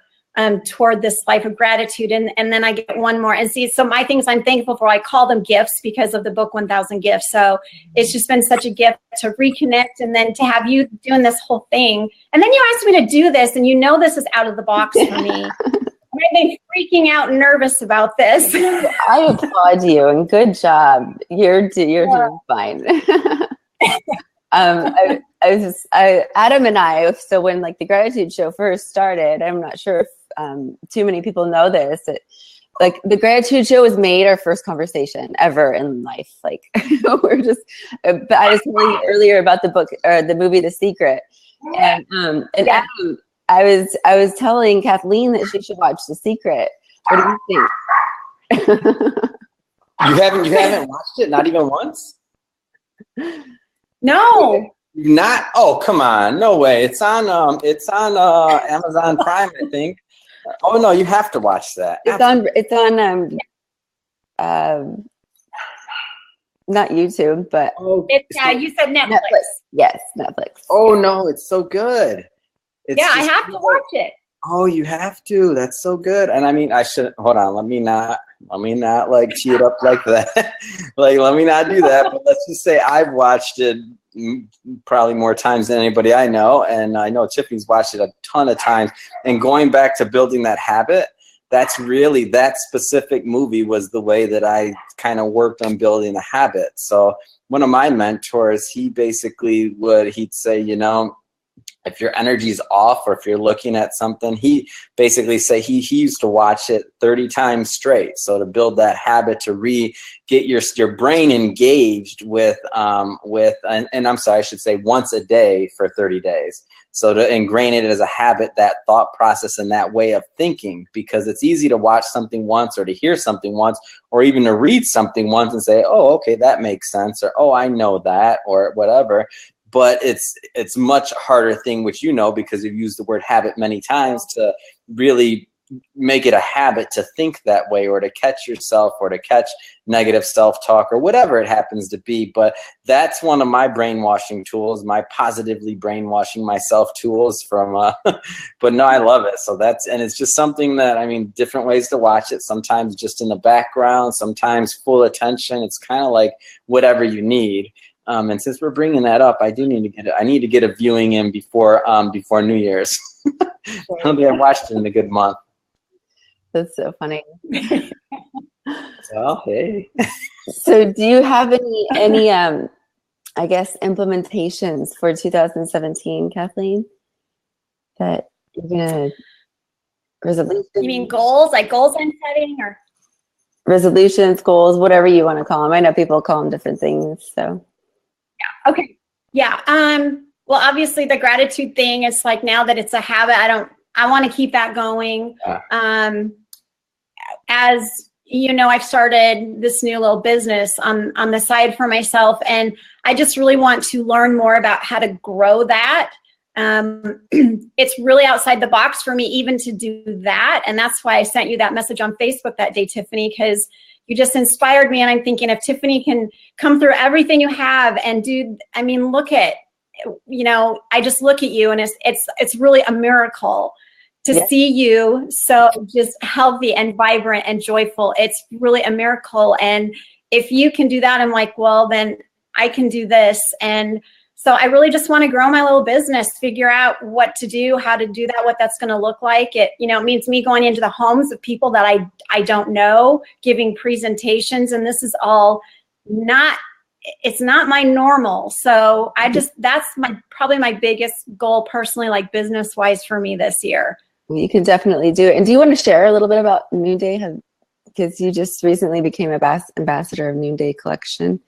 Toward this life of gratitude. And then I get one more. And see, so my things I'm thankful for, I call them gifts because of the book 1000 Gifts. So it's just been such a gift to reconnect, and then to have you doing this whole thing. And then you asked me to do this, and you know this is out of the box for me. I've been freaking out and nervous about this. I applaud you, and good job. You're doing fine. Adam and I, so when like the gratitude show first started, I'm not sure if too many people know this, like the gratitude show was made our first conversation ever in life. Like we're just, but I was telling you earlier about the book or the movie The Secret, and Adam, I was telling Kathleen that she should watch The Secret. What do you think? You haven't watched it, not even once? No. Not, oh, come on, no way. It's on Amazon Prime, I think. Oh no, you have to watch that. It's on not YouTube, but It's you said Netflix. Yes, Netflix. Oh no, it's so good. I have to watch it. Oh, you have to. That's so good. And I mean, I should hold on. Let me not like tee it up like that. Like, let me not do that. But let's just say I've watched it probably more times than anybody I know, and I know Tiffany's watched it a ton of times. And going back to building that habit, that's really, that specific movie was the way that I kind of worked on building a habit. So one of my mentors, he'd say, you know, if your energy is off, or if you're looking at something, he basically say he used to watch it 30 times straight. So to build that habit to get your brain engaged with and I'm sorry, I should say once a day for 30 days. So to ingrain it as a habit, that thought process and that way of thinking, because it's easy to watch something once, or to hear something once, or even to read something once and say, oh, okay, that makes sense, or oh, I know that, or whatever. But it's much harder thing, which you know, because you've used the word habit many times, to really make it a habit to think that way, or to catch yourself, or to catch negative self-talk, or whatever it happens to be. But that's one of my brainwashing tools, my positively brainwashing myself tools from, but no, I love it. So and it's just something that, I mean, different ways to watch it. Sometimes just in the background, sometimes full attention. It's kind of like whatever you need. And since we're bringing that up, I need to get a viewing in before New Year's. I don't think I watched it in a good month. That's so funny. Well, hey. So do you have any I guess implementations for 2017, Kathleen? That you're gonna resolutions? You mean goals, like goals I'm setting, or resolutions, goals, whatever you want to call them. I know people call them different things. So yeah, okay, yeah. Well, obviously the gratitude thing, it's like now that it's a habit, I want to keep that going. As you know, I've started this new little business on the side for myself, and I just really want to learn more about how to grow that. It's really outside the box for me even to do that, and that's why I sent you that message on Facebook that day, Tiffany, because you just inspired me, and I'm thinking if Tiffany can come through everything you have and do, I mean, look at, you know, I just look at you, and it's really a miracle to see you so just healthy and vibrant and joyful. It's really a miracle. And if you can do that, I'm like, well, then I can do this. And so I really just want to grow my little business, figure out what to do, how to do that, what that's going to look like. It means me going into the homes of people that I don't know, giving presentations. And this is all it's not my normal. So that's probably my biggest goal personally, like business wise for me this year. you can definitely do it. And do you want to share a little bit about Noonday? Because you just recently became ambassador of Noonday Collection,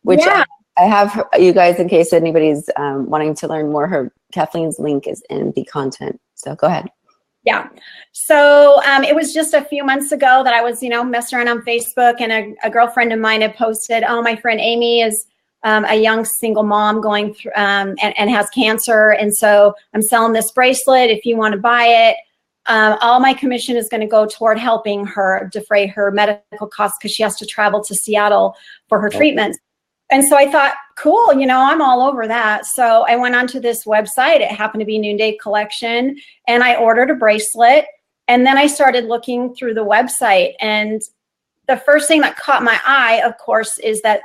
which I have you guys, in case anybody's wanting to learn more, Kathleen's link is in the content. So go ahead. Yeah. So it was just a few months ago that I was, messing around on Facebook, and a girlfriend of mine had posted, oh, my friend Amy is a young single mom going through and has cancer. And so I'm selling this bracelet. If you want to buy it, all my commission is going to go toward helping her defray her medical costs because she has to travel to Seattle for her treatments. And so I thought, cool, I'm all over that. So I went onto this website. It happened to be Noonday Collection, and I ordered a bracelet. And then I started looking through the website. And the first thing that caught my eye, of course, is that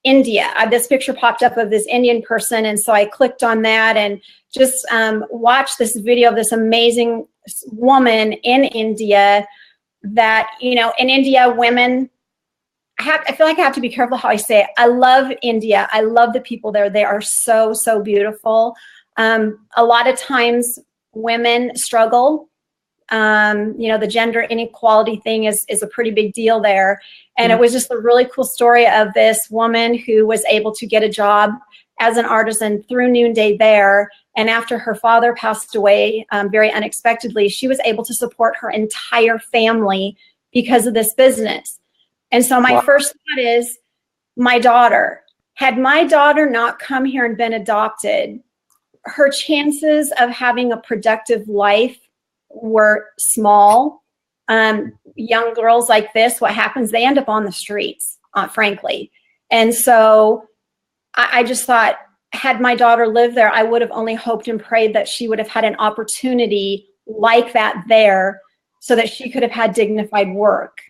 India. This picture popped up of this Indian person. And so I clicked on that and just watched this video of this amazing woman in India that, in India, women, I feel like I have to be careful how I say it. I love India. I love the people there. They are so, so beautiful. A lot of times women struggle. The gender inequality thing is a pretty big deal there. And it was just a really cool story of this woman who was able to get a job as an artisan through Noonday there. And after her father passed away very unexpectedly, she was able to support her entire family because of this business. And so my first thought is my daughter. Had my daughter not come here and been adopted, her chances of having a productive life were small. Young girls like this, what happens? They end up on the streets, frankly. And so I just thought, had my daughter lived there, I would have only hoped and prayed that she would have had an opportunity like that there so that she could have had dignified work.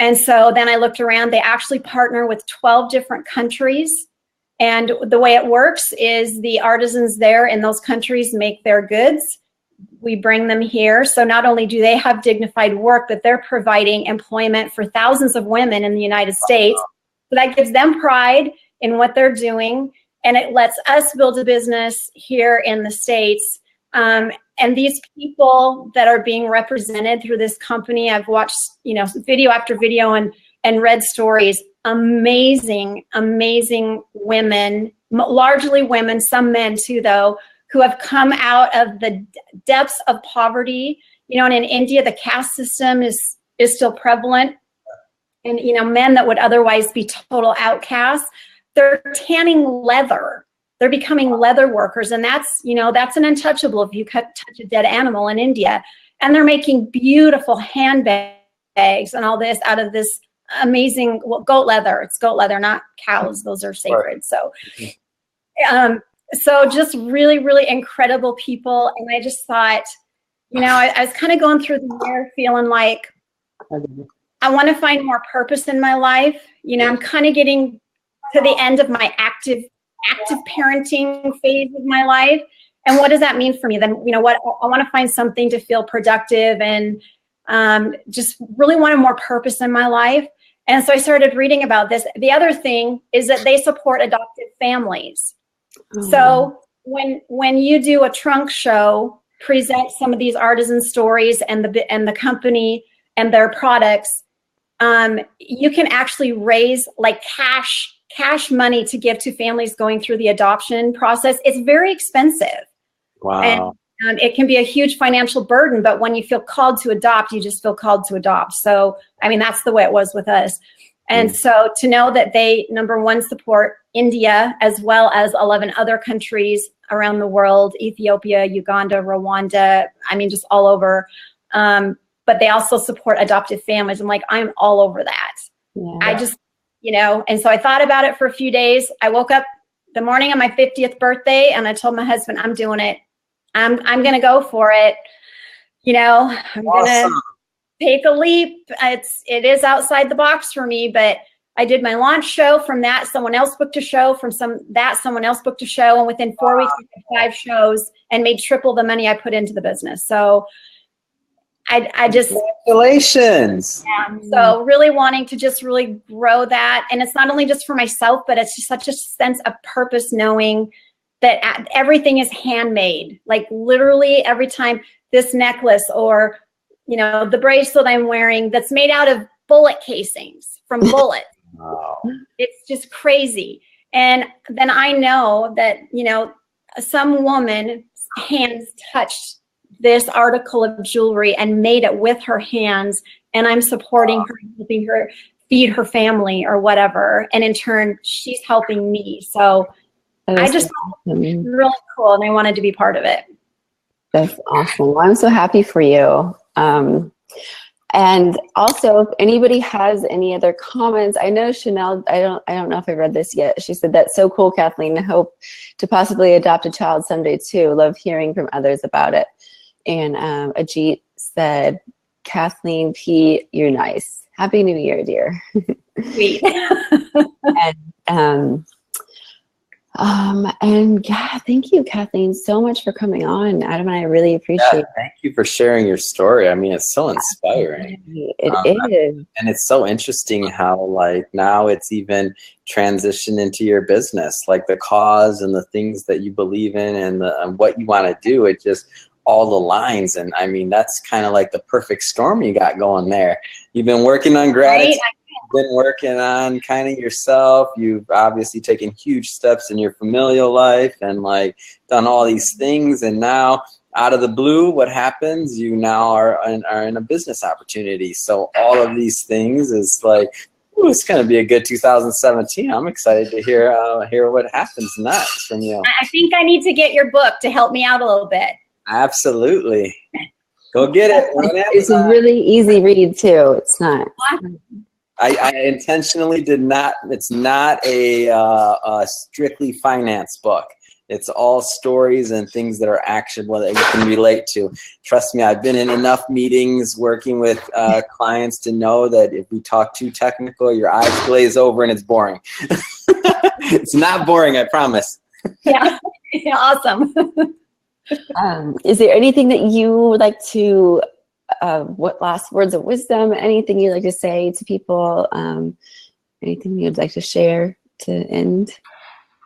And so then I looked around. They actually partner with 12 different countries. And the way it works is the artisans there in those countries make their goods. We bring them here. So not only do they have dignified work, but they're providing employment for thousands of women in the United States. So that gives them pride in what they're doing. And it lets us build a business here in the States. And these people that are being represented through this company, I've watched, video after video and read stories. Amazing, amazing women, largely women, some men too, though, who have come out of the depths of poverty. And in India, the caste system is still prevalent. And, men that would otherwise be total outcasts, they're tanning leather. They're becoming leather workers. And that's an untouchable if you touch a dead animal in India. And they're making beautiful handbags and all this out of this amazing goat leather. It's goat leather, not cows. Those are sacred. So, so just really, really incredible people. And I just thought, you know, I was kind of going through the year feeling like I want to find more purpose in my life. You know, I'm kind of getting to the end of my active parenting phase of my life. And what does that mean for me? Then, you know what, I want to find something to feel productive and just really wanted more purpose in my life. And so I started reading about this. The other thing is that they support adopted families. So when you do a trunk show, present some of these artisan stories and the company and their products, you can actually raise like cash money to give to families going through the adoption process. It's very expensive. Wow. And it can be a huge financial burden, but when you feel called to adopt, you just feel called to adopt. So, I mean, that's the way it was with us. And so to know that they, number one, support India as well as 11 other countries around the world, Ethiopia, Uganda, Rwanda, I mean, just all over. But they also support adoptive families. I'm like, I'm all over that. Yeah. I just, you know, and so I thought about it for a few days. I woke up the morning of my 50th birthday and I told my husband, I'm doing it. I'm going to go for it. You know, I'm going to take a leap. It is outside the box for me, but I did my launch show. From that, someone else booked a show. Someone else booked a show. And within 4 weeks, I did 5 shows and made triple the money I put into the business. So I just, congratulations. Yeah, so really wanting to just really grow that. And it's not only just for myself, but it's just such a sense of purpose, knowing that everything is handmade. Like literally every time this necklace or, you know, the bracelet I'm wearing that's made out of bullet casings from bullets. Wow. It's just crazy. And then I know that, you know, some woman's hands touched this article of jewelry and made it with her hands, and I'm supporting her, helping her feed her family or whatever. And in turn, she's helping me. So I just thought it was really cool, and I wanted to be part of it. That's awesome. Well, I'm so happy for you. And also, if anybody has any other comments, I know Chanel, I don't know if I read this yet. She said, that's so cool, Kathleen. I hope to possibly adopt a child someday too. Love hearing from others about it. And Ajit said, Kathleen P., you're nice. Happy New Year, dear. Sweet. And yeah, thank you, Kathleen, so much for coming on. Adam and I really appreciate it. Thank you for sharing your story. I mean, it's so inspiring. It is. And it's so interesting how like now it's even transitioned into your business, like the cause and the things that you believe in and what you want to do. It just all aligns. And I mean, that's kind of like the perfect storm you got going there. You've been working on gratitude. Right? Been working on kind of yourself. You've obviously taken huge steps in your familial life and like done all these things. And now out of the blue, what happens? You now are in a business opportunity. So all of these things is like, ooh, it's going to be a good 2017. I'm excited to hear what happens next from you. I think I need to get your book to help me out a little bit. Absolutely. Go get it. It's a really easy read too. It's not. I intentionally did not. It's not a strictly finance book. It's all stories and things that are actionable that you can relate to. Trust me, I've been in enough meetings working with clients to know that if we talk too technical, your eyes glaze over and it's boring. It's not boring, I promise. Yeah, awesome. Is there anything that you would like to what last words of wisdom, anything you'd like to say to people, anything you'd like to share to end?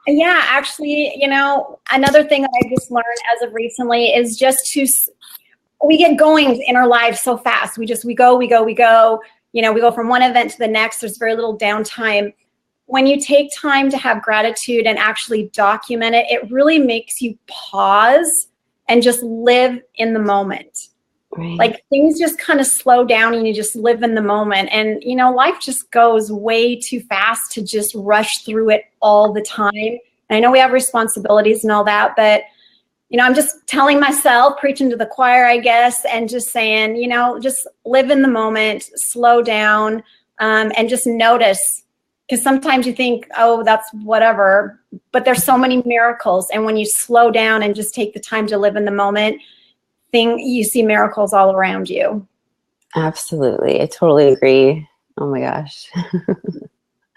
Yeah, actually, you know, another thing that I just learned as of recently is just we get going in our lives so fast. We go, you know, we go from one event to the next. There's very little downtime. When you take time to have gratitude and actually document it, it really makes you pause and just live in the moment. Right. Like things just kind of slow down and you just live in the moment. And, you know, life just goes way too fast to just rush through it all the time. And I know we have responsibilities and all that, but, I'm just telling myself, preaching to the choir, I guess, and just saying, just live in the moment, slow down, and just notice. Because sometimes you think, oh, that's whatever, but there's so many miracles. And when you slow down and just take the time to live in the moment, you see miracles all around you. Absolutely. I totally agree. Oh my gosh.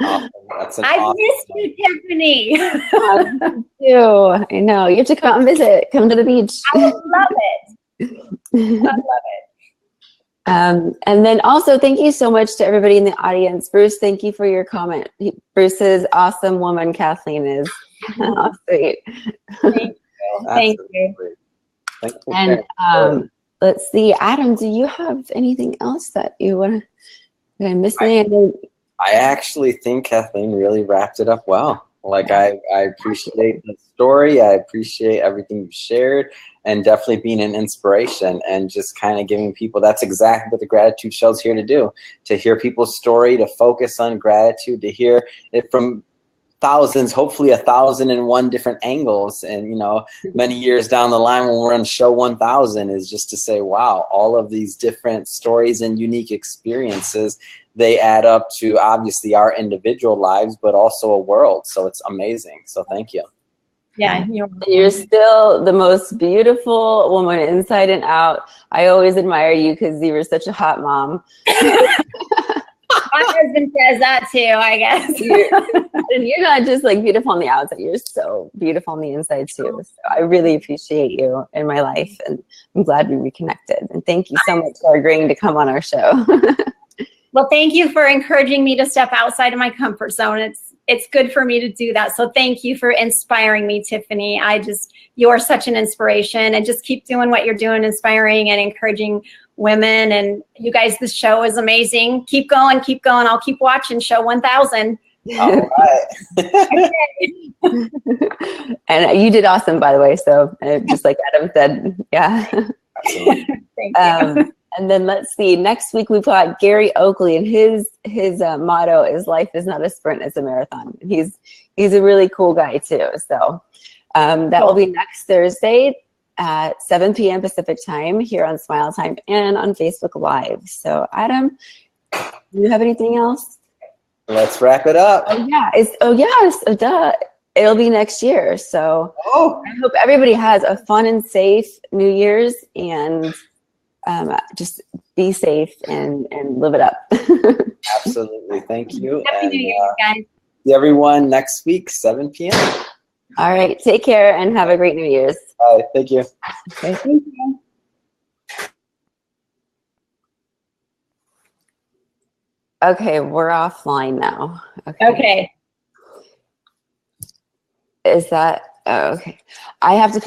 Awesome. I missed you, Tiffany. I know. You have to come out and visit. Come to the beach. I would love it. I love it. And then also, thank you so much to everybody in the audience. Bruce, thank you for your comment. Bruce's awesome woman, Kathleen, is sweet. Thank you. Thank you. And let's see, Adam, do you have anything else that you want to? Did I miss anything? I actually think Kathleen really wrapped it up well. Like I appreciate the story. I appreciate everything you've shared, and definitely being an inspiration and just kind of giving people, that's exactly what the Gratitude Show is here to do, to hear people's story, to focus on gratitude, to hear it from thousands, hopefully 1,001 different angles. And, many years down the line when we're on show 1,000 is just to say, wow, all of these different stories and unique experiences, they add up to obviously our individual lives, but also a world. So it's amazing. So thank you. Yeah, you're still the most beautiful woman inside and out. I always admire you because you were such a hot mom. My husband says that too, I guess. And you're not just like beautiful on the outside, you're so beautiful on the inside too. So I really appreciate you in my life, and I'm glad we reconnected. And thank you so much for agreeing to come on our show. Well, thank you for encouraging me to step outside of my comfort zone. It's good for me to do that. So thank you for inspiring me, Tiffany. You're such an inspiration, and just keep doing what you're doing, inspiring and encouraging women. And you guys, this show is amazing. Keep going, keep going. I'll keep watching show 1,000. All right. And you did awesome, by the way. So just like Adam said, yeah. Thank you. And then let's see, next week we've got Gary Oakley, and his motto is life is not a sprint, it's a marathon. He's a really cool guy too. So that will be next Thursday at 7 p.m. Pacific time here on Smile Time and on Facebook Live. So Adam, do you have anything else? Let's wrap it up. Duh. It'll be next year. So I hope everybody has a fun and safe New Year's, and just be safe and live it up. Absolutely. Thank you. Happy New Year, guys. See everyone next week, 7 p.m. All right. Take care and have a great New Year's. All right. Thank you. Okay. Thank you. Okay. We're offline now. Okay. Is that, oh, okay. I have to